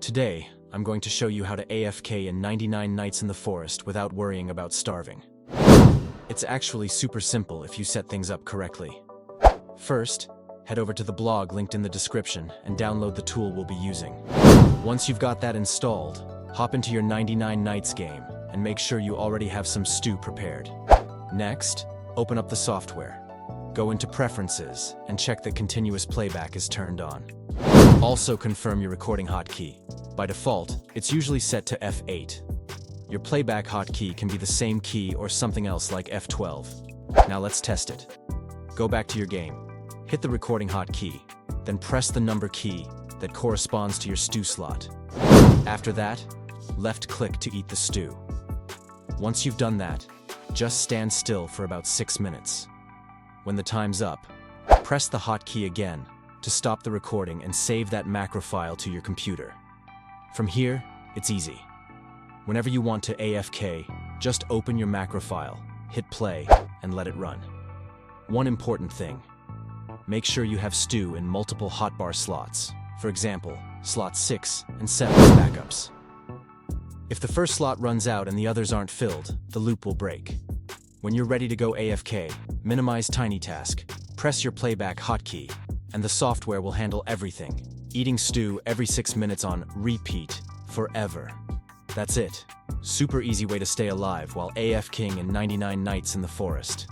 Today, I'm going to show you how to AFK in 99 nights in the forest without worrying about starving. It's actually super simple if you set things up correctly. First, head over to the blog linked in the description and download the tool we'll be using. Once you've got that installed, hop into your 99 nights game and make sure you already have some stew prepared. Next, open up the software. Go into Preferences and check that continuous playback is turned on. Also confirm your recording hotkey. By default, it's usually set to F8. Your playback hotkey can be the same key or something else like F12. Now let's test it. Go back to your game, hit the recording hotkey, then press the number key that corresponds to your stew slot. After that, left-click to eat the stew. Once you've done that, just stand still for about 6 minutes. When the time's up, press the hotkey again to stop the recording and save that macro file to your computer. From here, it's easy. Whenever you want to AFK, just open your macro file, hit play, and let it run. One important thing: make sure you have stew in multiple hotbar slots. For example, slots 6 and 7 as backups. If the first slot runs out and the others aren't filled, the loop will break. When you're ready to go AFK, minimize Tiny Task, press your playback hotkey, and the software will handle everything. Eating stew every 6 minutes on repeat forever. That's it. Super easy way to stay alive while AFKing in 99 nights in the forest.